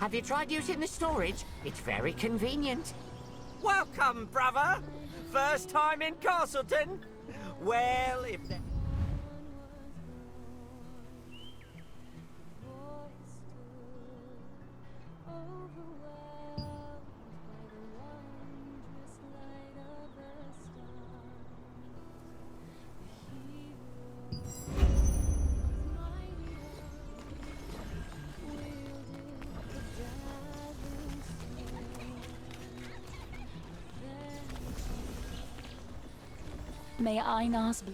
Have you tried using the storage? It's very convenient. Welcome, brother! First time in Castleton? Well, if there... May I ask?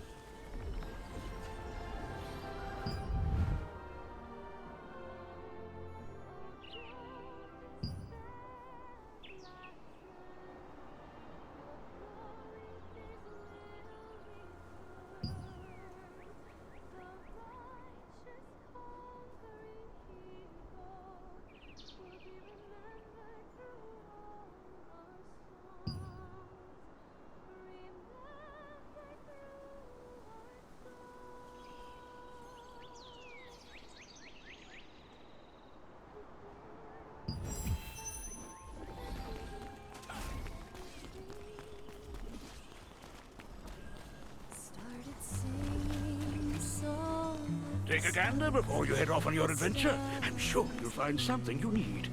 Take a gander before you head off on your adventure. I'm sure you'll find something you need.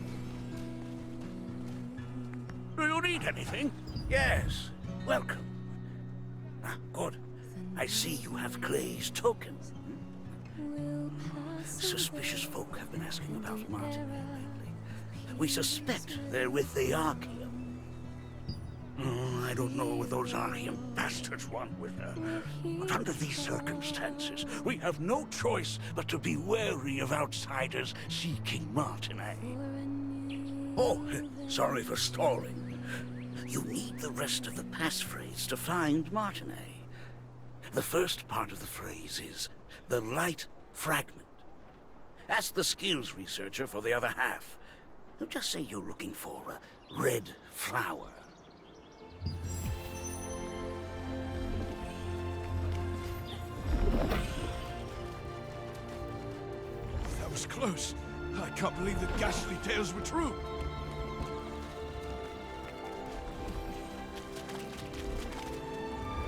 Do you need anything? Yes. Welcome. Ah, good. I see you have Clay's token. Suspicious folk have been asking about Martin lately. We suspect they're with the Archaeum. I don't know what those Archaeum bastards want with her. But under these circumstances, we have no choice but to be wary of outsiders seeking Martinez. Oh, sorry for stalling. You need the rest of the passphrase to find Martinez. The first part of the phrase is the light fragment. Ask the skills researcher for the other half. Just say you're looking for a red flower. That was close. I can't believe the ghastly tales were true.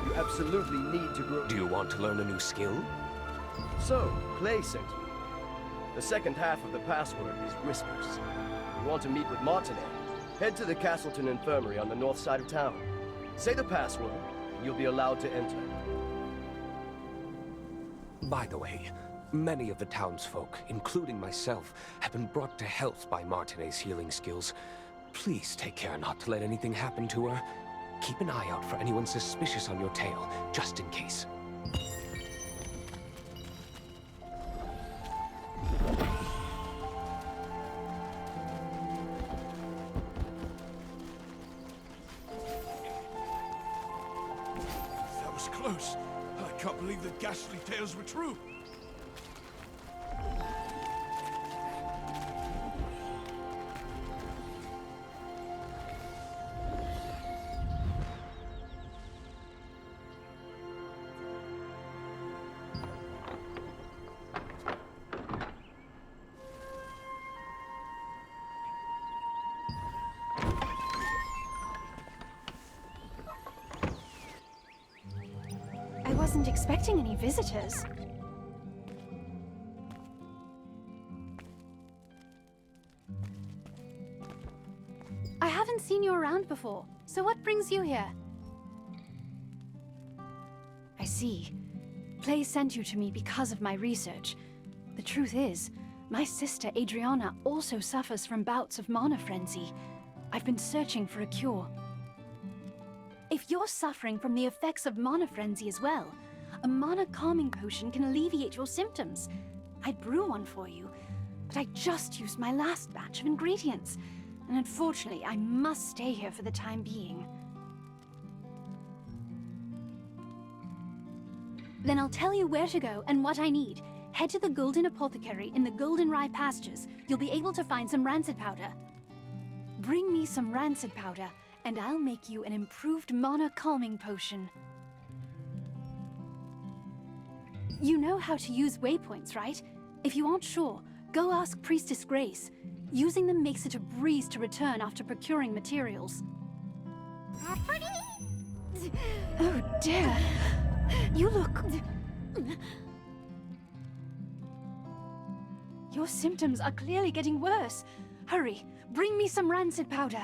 You absolutely need to grow... Do you want to learn a new skill? So, Clay sent you. The second half of the password is Whispers. You want to meet with Martinet? Head to the Castleton Infirmary on the north side of town. Say the password, and you'll be allowed to enter. By the way, many of the townsfolk, including myself, have been brought to health by Martinet's healing skills. Please take care not to let anything happen to her. Keep an eye out for anyone suspicious on your tail, just in case. That was close. I can't believe the ghastly tales were true. I wasn't expecting any visitors. I haven't seen you around before, so what brings you here? I see. Clay sent you to me because of my research. The truth is, my sister Adriana also suffers from bouts of mana frenzy. I've been searching for a cure. If you're suffering from the effects of mana frenzy as well, a mana calming potion can alleviate your symptoms. I'd brew one for you, but I just used my last batch of ingredients, and unfortunately I must stay here for the time being. Then I'll tell you where to go and what I need. Head to the Golden Apothecary in the Golden Rye pastures. You'll be able to find some rancid powder. Bring me some rancid powder, and I'll make you an improved mana calming potion. You know how to use waypoints, right? If you aren't sure, Go ask Priestess Grace. Using them makes it a breeze to return after procuring materials. Oh dear. You look... Your symptoms are clearly getting worse. Hurry, bring me some rancid powder.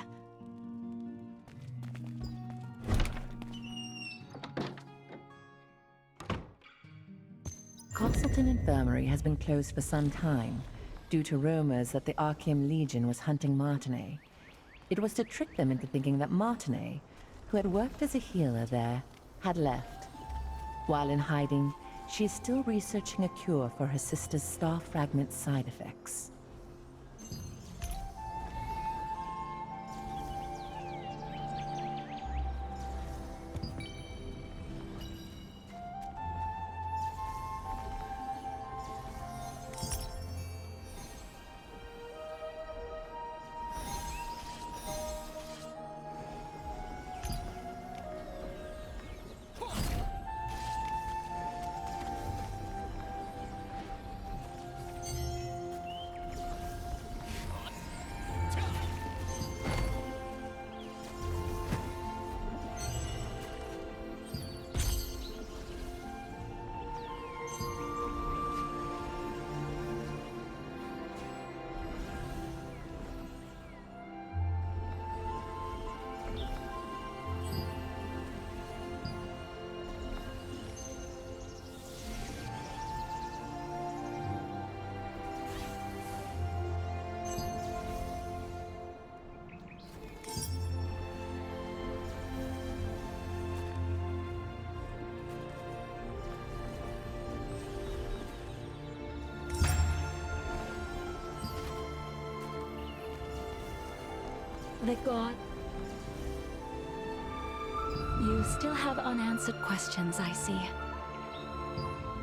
Castleton Infirmary has been closed for some time, due to rumors that the Archeum Legion was hunting Martinet. It was to trick them into thinking that Martinet, who had worked as a healer there, had left. While in hiding, she is still researching a cure for her sister's star fragment side effects. The god. You still have unanswered questions, I see.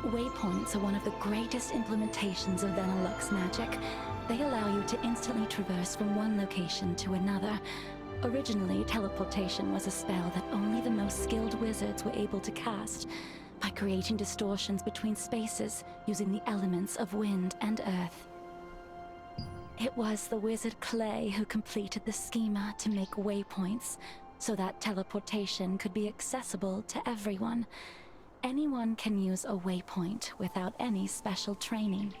Waypoints are one of the greatest implementations of Venilux magic. They allow you to instantly traverse from one location to another. Originally, teleportation was a spell that only the most skilled wizards were able to cast, by creating distortions between spaces using the elements of wind and earth. It was the wizard Clay who completed the schema to make waypoints, so that teleportation could be accessible to everyone. Anyone can use a waypoint without any special training.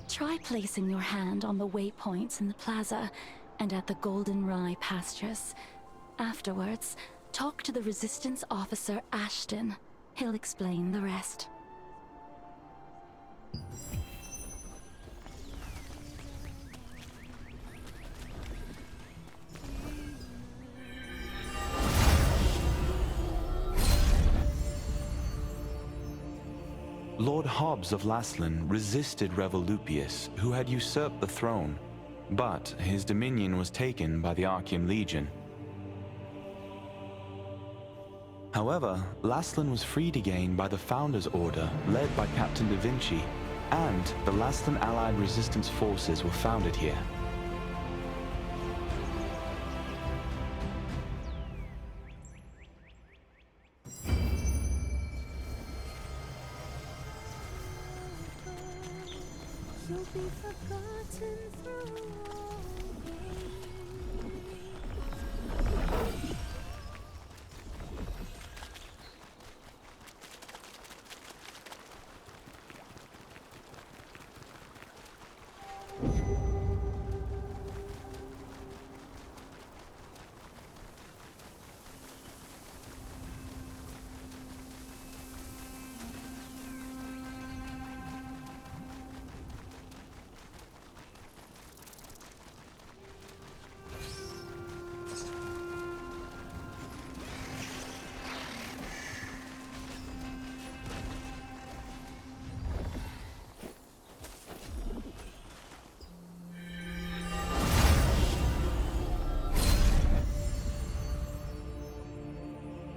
Try placing your hand on the waypoints in the plaza and at the Golden Rye pastures. Afterwards, talk to the Resistance officer Ashton. He'll explain the rest. Lord Hobbs of Laslan resisted Revolupius, who had usurped the throne, but his dominion was taken by the Archeum Legion. However, Laslan was freed again by the Founders Order, led by Captain Da Vinci, and the Laslan Allied Resistance forces were founded here. You'll be forgotten through all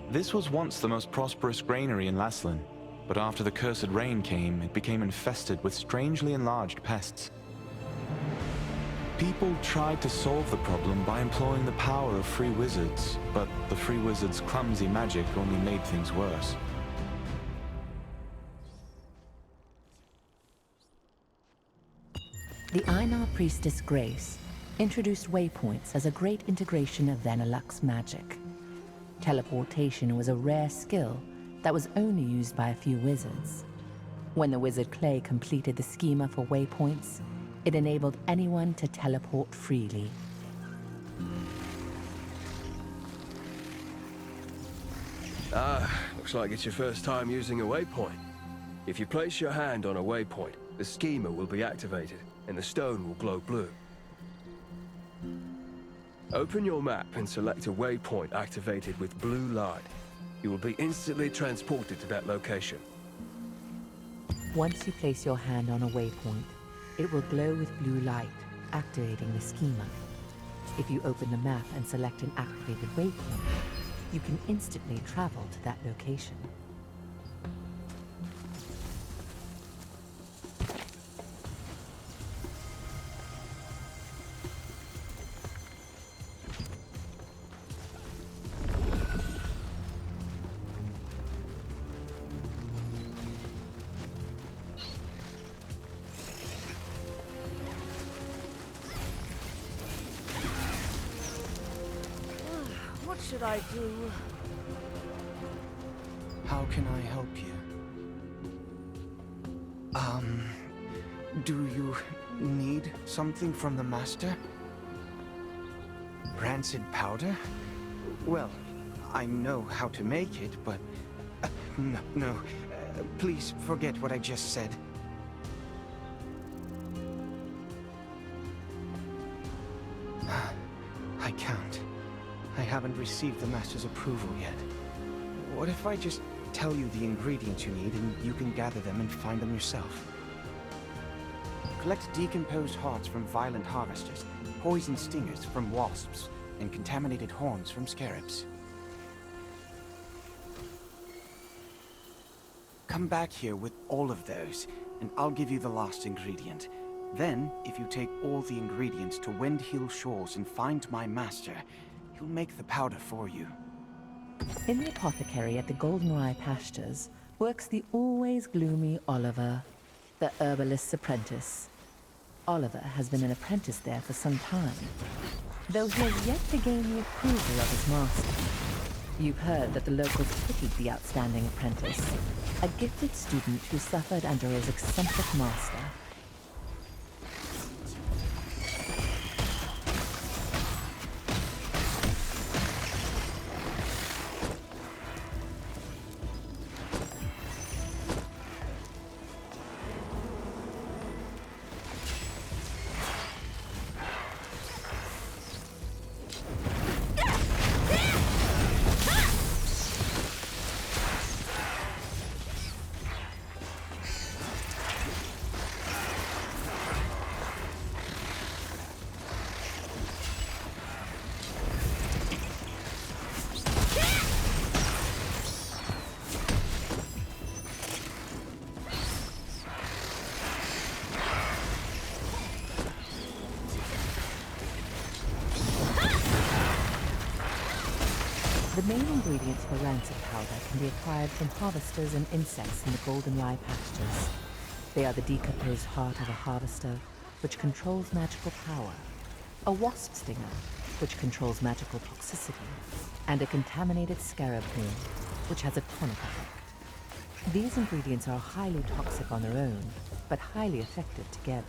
This was once the most prosperous granary in Laslan, but after the cursed rain came, it became infested with strangely enlarged pests. People tried to solve the problem by employing the power of free wizards, but the free wizards' clumsy magic only made things worse. The Einar priestess Grace introduced waypoints as a great integration of Vanilluxe magic. Teleportation was a rare skill that was only used by a few wizards. When the wizard Clay completed the schema for waypoints, it enabled anyone to teleport freely. Looks like it's your first time using a waypoint. If you place your hand on a waypoint, the schema will be activated, and the stone will glow blue. Open your map and select a waypoint activated with blue light. You will be instantly transported to that location. Once you place your hand on a waypoint, it will glow with blue light, activating the schema. If you open the map and select an activated waypoint, you can instantly travel to that location. What should I do? How can I help you? Do you need something from the Master? Rancid powder? Well, I know how to make it, but... no. Please forget what I just said. I can't. I haven't received the Master's approval yet. What if I just tell you the ingredients you need and you can gather them and find them yourself? Collect decomposed hearts from violent harvesters, poison stingers from wasps, and contaminated horns from scarabs. Come back here with all of those, and I'll give you the last ingredient. Then, if you take all the ingredients to Windhill Shores and find my master, he'll make the powder for you. In the apothecary at the Goldenrye Pastures works the always gloomy Oliver, the herbalist's apprentice. Oliver has been an apprentice there for some time, though he has yet to gain the approval of his master. You've heard that the locals pitied the outstanding apprentice, a gifted student who suffered under his eccentric master. The main ingredients for rancid powder can be acquired from harvesters and insects in the Goldenrye Pastures. They are the decomposed heart of a harvester, which controls magical power, a wasp stinger, which controls magical toxicity, and a contaminated scarab horn, which has a tonic effect. These ingredients are highly toxic on their own, but highly effective together.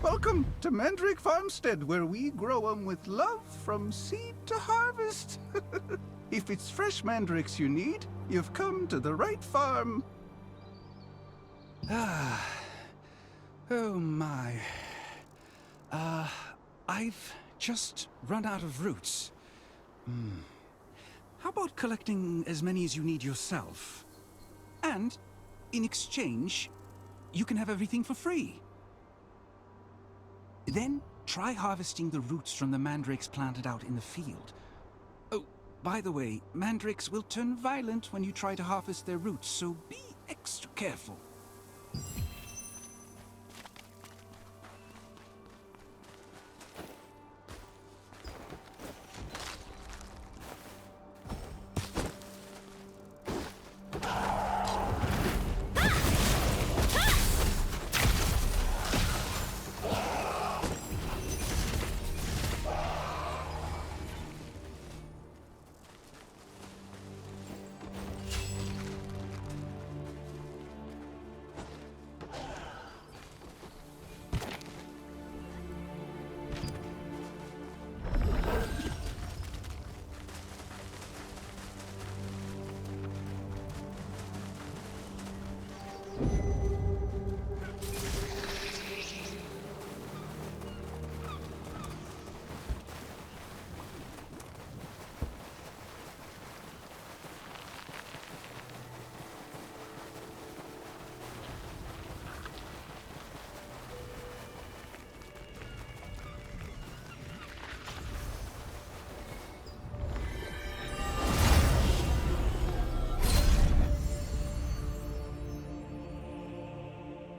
Welcome to Mandrake Farmstead, where we grow 'em with love from seed to harvest. If it's fresh mandrakes you need, you've come to the right farm. Oh my. I've just run out of roots. How about collecting as many as you need yourself? And, in exchange, you can have everything for free. Then, try harvesting the roots from the mandrakes planted out in the field. Oh, by the way, mandrakes will turn violent when you try to harvest their roots, so be extra careful.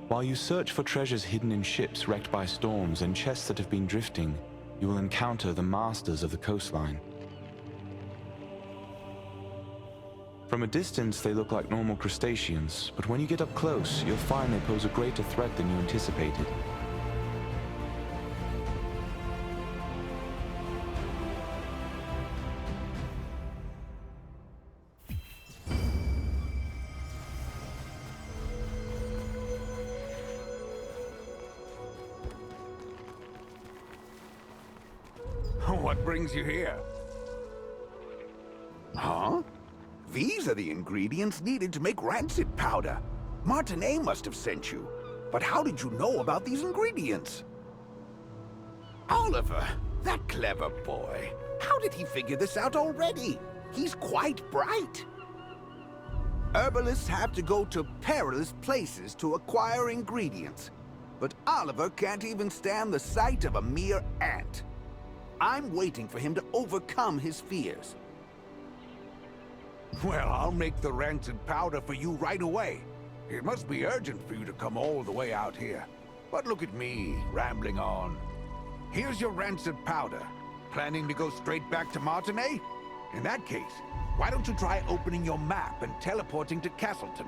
While you search for treasures hidden in ships wrecked by storms and chests that have been drifting, you will encounter the masters of the coastline. From a distance, they look like normal crustaceans, but when you get up close, you'll find they pose a greater threat than you anticipated. What brings you here? Huh? These are the ingredients needed to make rancid powder. Martinet must have sent you. But how did you know about these ingredients? Oliver, that clever boy. How did he figure this out already? He's quite bright. Herbalists have to go to perilous places to acquire ingredients. But Oliver can't even stand the sight of a mere ant. I'm waiting for him to overcome his fears. Well, I'll make the rancid powder for you right away. It must be urgent for you to come all the way out here. But look at me, rambling on. Here's your rancid powder. Planning to go straight back to Martinet? In that case, why don't you try opening your map and teleporting to Castleton?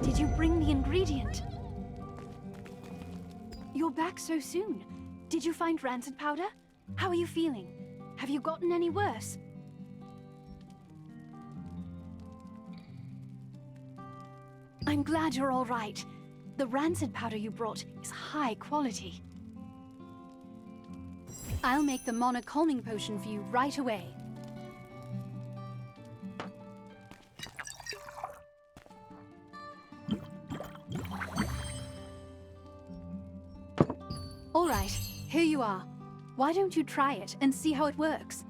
Did you bring the ingredient? You're back so soon. Did you find rancid powder? How are you feeling? Have you gotten any worse? I'm glad you're all right. The rancid powder you brought is high quality. I'll make the Mana calming potion for you right away. you are. Why don't you try it and see how it works?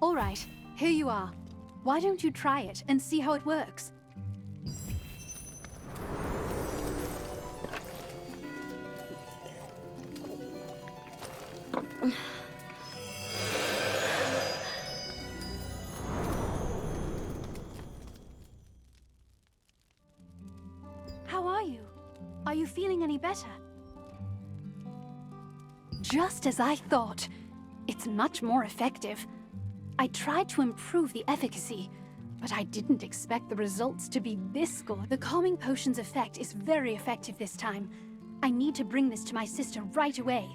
All right, here you are. Why don't you try it and see how it works? How are you? Are you feeling any better? Just as I thought. It's much more effective. I tried to improve the efficacy, but I didn't expect the results to be this good. The calming potion's effect is very effective this time. I need to bring this to my sister right away.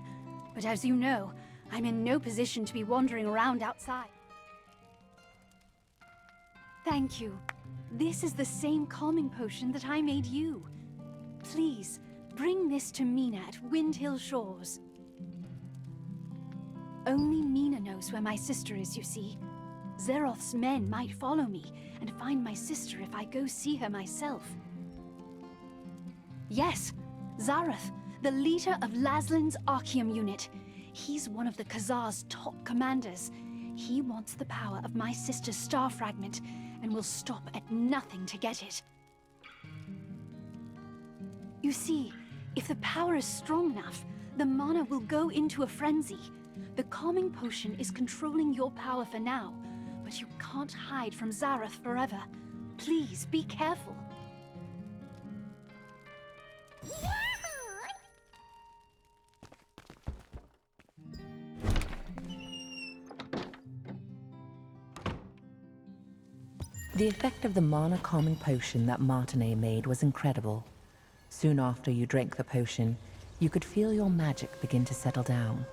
But as you know, I'm in no position to be wandering around outside. Thank you. This is the same calming potion that I made you. Please, bring this to Mina at Windhill Shores. Only Mina knows where my sister is, you see. Zeroth's men might follow me and find my sister if I go see her myself. Yes, Zareth, the leader of Laslin's Archeum unit. He's one of the Khazar's top commanders. He wants the power of my sister's star fragment and will stop at nothing to get it. You see, if the power is strong enough, the mana will go into a frenzy. The calming potion is controlling your power for now, but you can't hide from Zareth forever. Please, be careful. The effect of the mana calming potion that Martinet made was incredible. Soon after you drank the potion, you could feel your magic begin to settle down.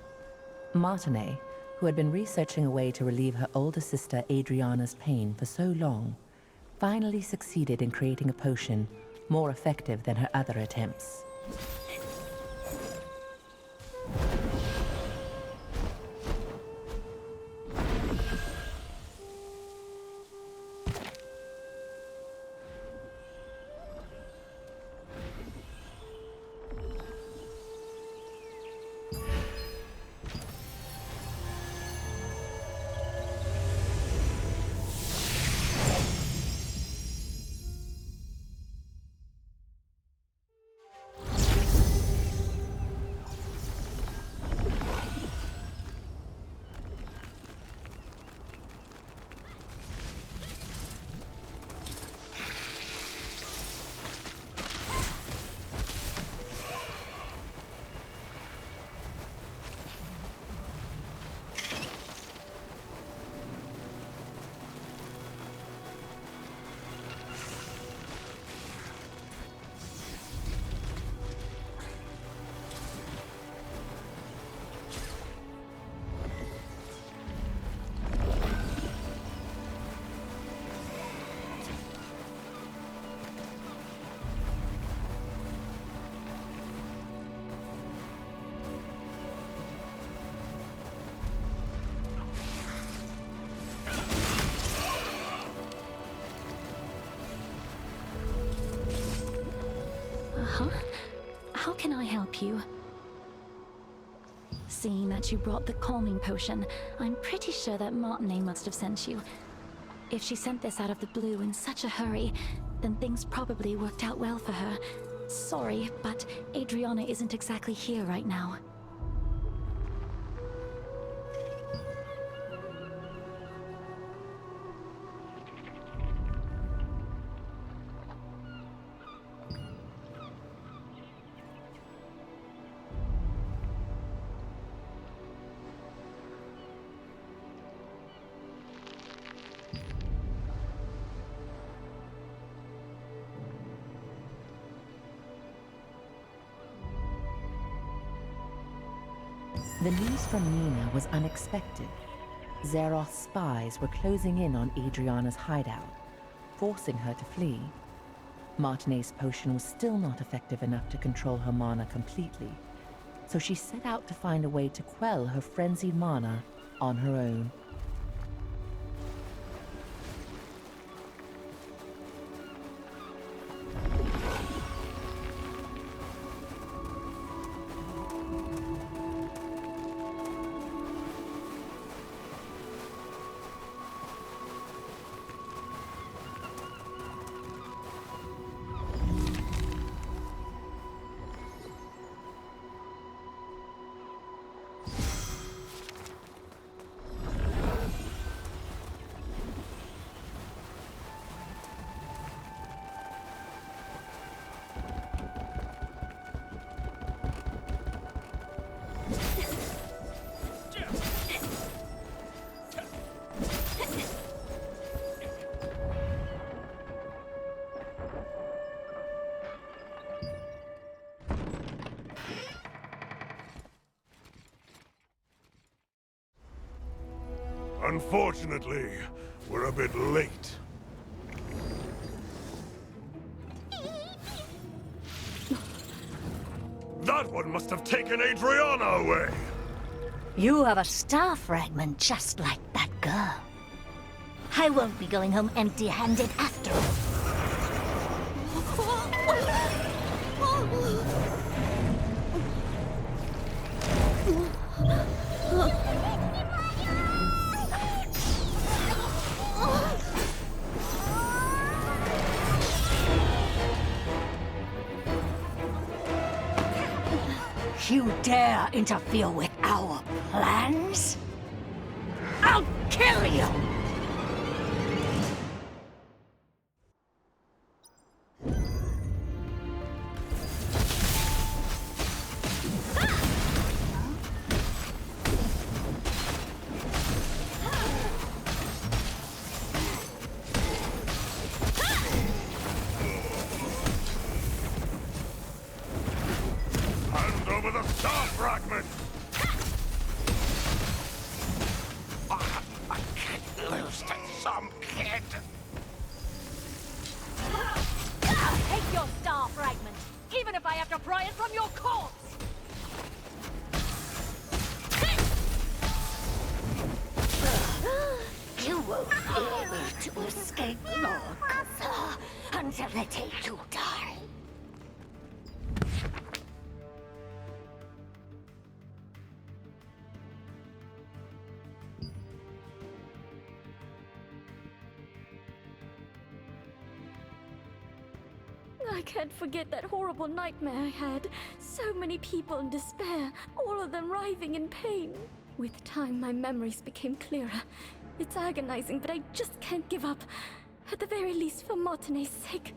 Martinet, who had been researching a way to relieve her older sister Adriana's pain for so long, finally succeeded in creating a potion more effective than her other attempts. How can I help you? Seeing that you brought the calming potion, I'm pretty sure that Martinet must have sent you. If she sent this out of the blue in such a hurry, then things probably worked out well for her. Sorry, but Adriana isn't exactly here right now. The news from Nina was unexpected. Zeroth's spies were closing in on Adriana's hideout, forcing her to flee. Martinet's potion was still not effective enough to control her mana completely, so she set out to find a way to quell her frenzied mana on her own. Unfortunately, we're a bit late. That one must have taken Adriana away! You have a star fragment just like that girl. I won't be going home empty-handed after all. You dare interfere with our plans? I'll kill you! even if I have to pry it from your corpse! You won't be able to escape long until I take you down. I can't forget that horrible nightmare I had. So many people in despair, all of them writhing in pain. With time, my memories became clearer. It's agonizing, but I just can't give up. At the very least, for Martine's sake.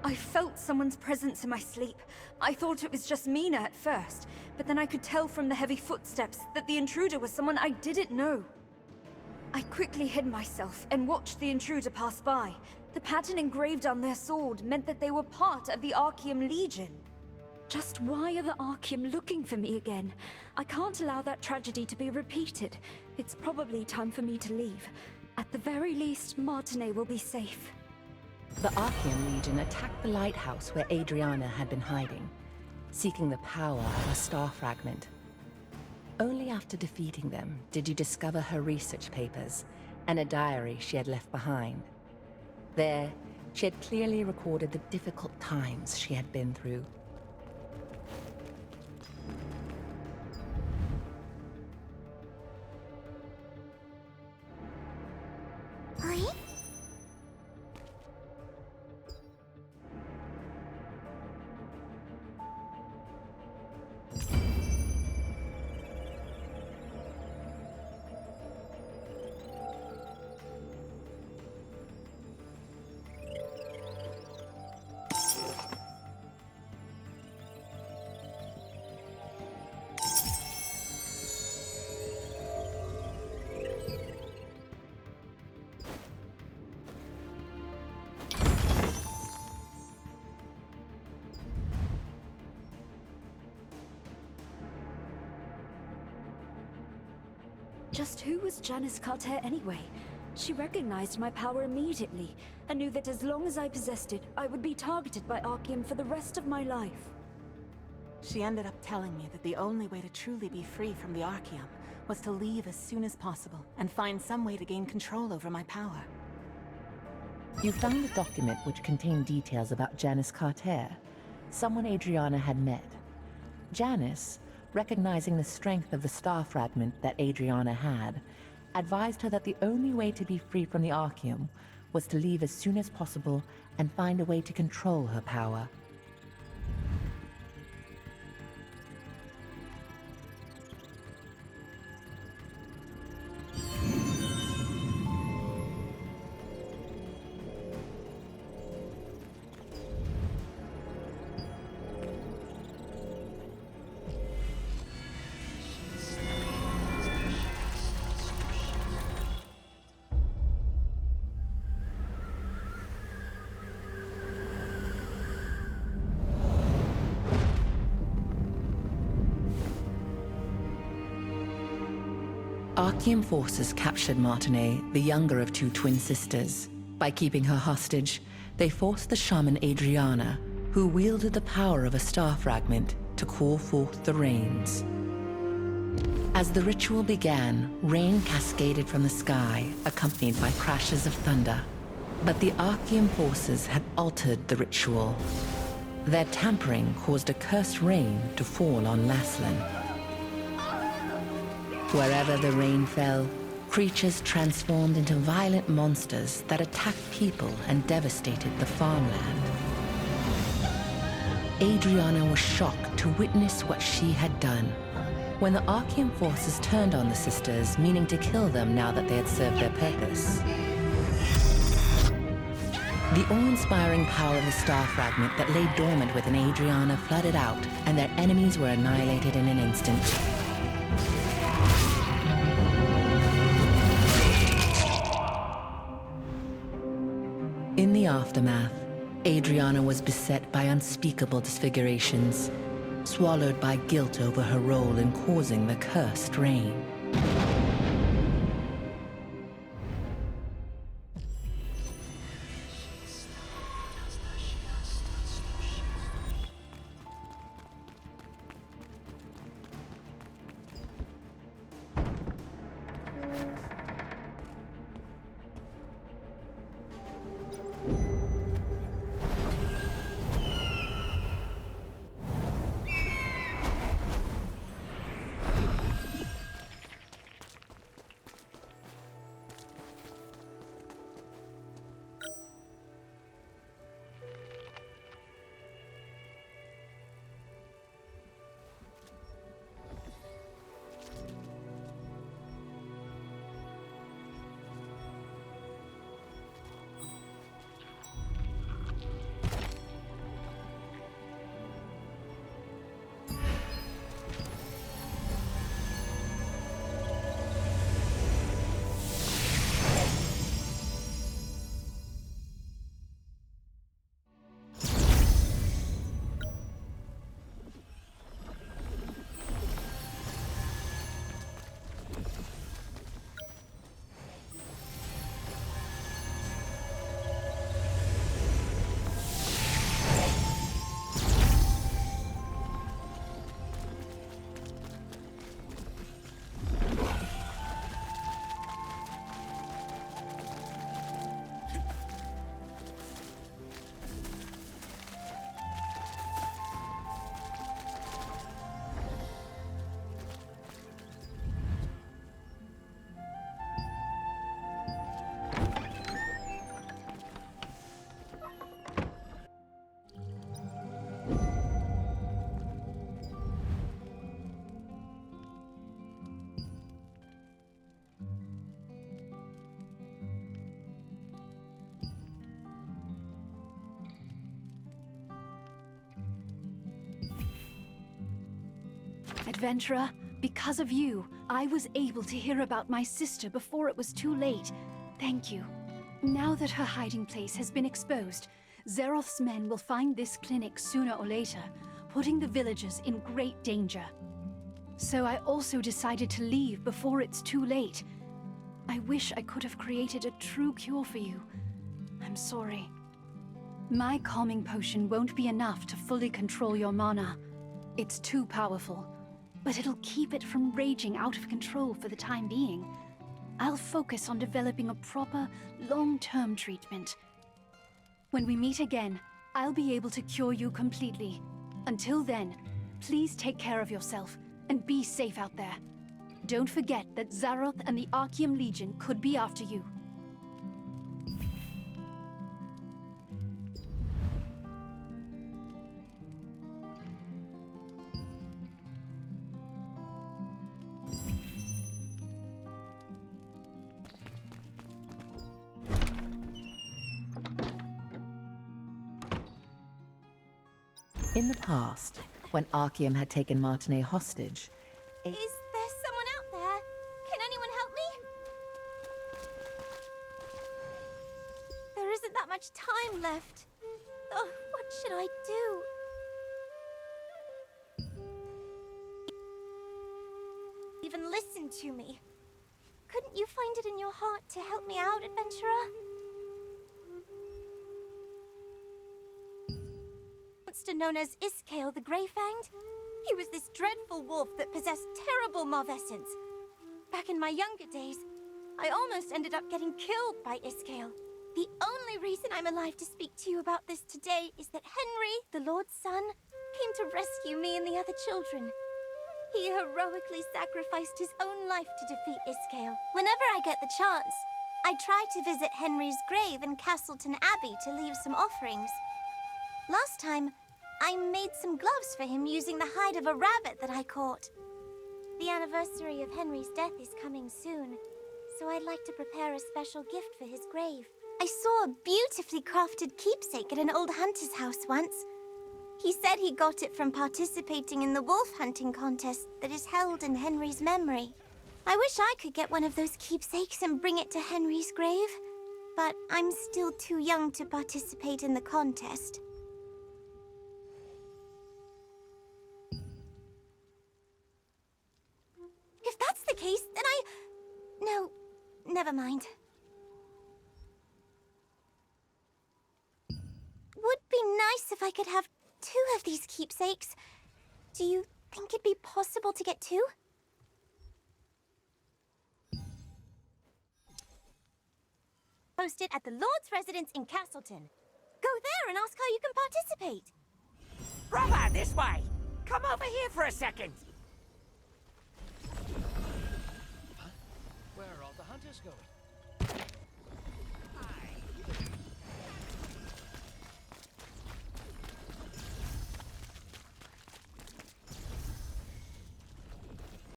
I felt someone's presence in my sleep. I thought it was just Mina at first, but then I could tell from the heavy footsteps that the intruder was someone I didn't know. I quickly hid myself and watched the intruder pass by. The pattern engraved on their sword meant that they were part of the Archeum Legion. Just why are the Archeum looking for me again? I can't allow that tragedy to be repeated. It's probably time for me to leave. At the very least, Martine will be safe. The Archeum Legion attacked the lighthouse where Adriana had been hiding, seeking the power of a star fragment. Only after defeating them did you discover her research papers and a diary she had left behind. There, she had clearly recorded the difficult times she had been through. Just who was Janice Carter anyway? She recognized my power immediately, and knew that as long as I possessed it, I would be targeted by Archeum for the rest of my life. She ended up telling me that the only way to truly be free from the Archeum was to leave as soon as possible, and find some way to gain control over my power. You found a document which contained details about Janice Carter, someone Adriana had met. Janice, recognizing the strength of the star fragment that Adriana had, advised her that the only way to be free from the Archeum was to leave as soon as possible and find a way to control her power. Archeum forces captured Martine, the younger of two twin sisters. By keeping her hostage, they forced the shaman Adriana, who wielded the power of a star fragment, to call forth the rains. As the ritual began, rain cascaded from the sky, accompanied by crashes of thunder. But the Archeum forces had altered the ritual. Their tampering caused a cursed rain to fall on Laslan. Wherever the rain fell, creatures transformed into violent monsters that attacked people and devastated the farmland. Adriana was shocked to witness what she had done. When the Archeum forces turned on the sisters, meaning to kill them now that they had served their purpose. The awe-inspiring power of the star fragment that lay dormant within Adriana flooded out, and their enemies were annihilated in an instant. In the aftermath, Adriana was beset by unspeakable disfigurations. swallowed by guilt over her role in causing the cursed rain. Adventurer, because of you, I was able to hear about my sister before it was too late. Thank you. Now that her hiding place has been exposed, Zeroth's men will find this clinic sooner or later, putting the villagers in great danger. So I also decided to leave before it's too late. I wish I could have created a true cure for you. I'm sorry. My calming potion won't be enough to fully control your mana. It's too powerful, but it'll keep it from raging out of control for the time being. I'll focus on developing a proper, long-term treatment. When we meet again, I'll be able to cure you completely. Until then, please take care of yourself and be safe out there. Don't forget that Zaroth and the Archeum Legion could be after you. In the past, when Archeum had taken Martinet hostage, Is there someone out there? Can anyone help me? There isn't that much time left. Oh, what should I do? Even listen to me. Couldn't you find it in your heart to help me out, adventurer? Monster known as Iskale the Greyfanged. He was this dreadful wolf that possessed terrible mauve essence. Back in my younger days, I almost ended up getting killed by Iskale. The only reason I'm alive to speak to you about this today is that Henry, the Lord's son, came to rescue me and the other children. He heroically sacrificed his own life to defeat Iskale. Whenever I get the chance, I try to visit Henry's grave in Castleton Abbey to leave some offerings. Last time, I made some gloves for him using the hide of a rabbit that I caught. The anniversary of Henry's death is coming soon, so I'd like to prepare a special gift for his grave. I saw a beautifully crafted keepsake at an old hunter's house once. He said he got it from participating in the wolf hunting contest that is held in Henry's memory. I wish I could get one of those keepsakes and bring it to Henry's grave, but I'm still too young to participate in the contest. Never mind. Would be nice if I could have 2 of these keepsakes. Do you think it'd be possible to get 2? Posted at the Lord's residence in Castleton. Go there and ask how you can participate. Brother, this way! Come over here for a second! Where are all the hunters going?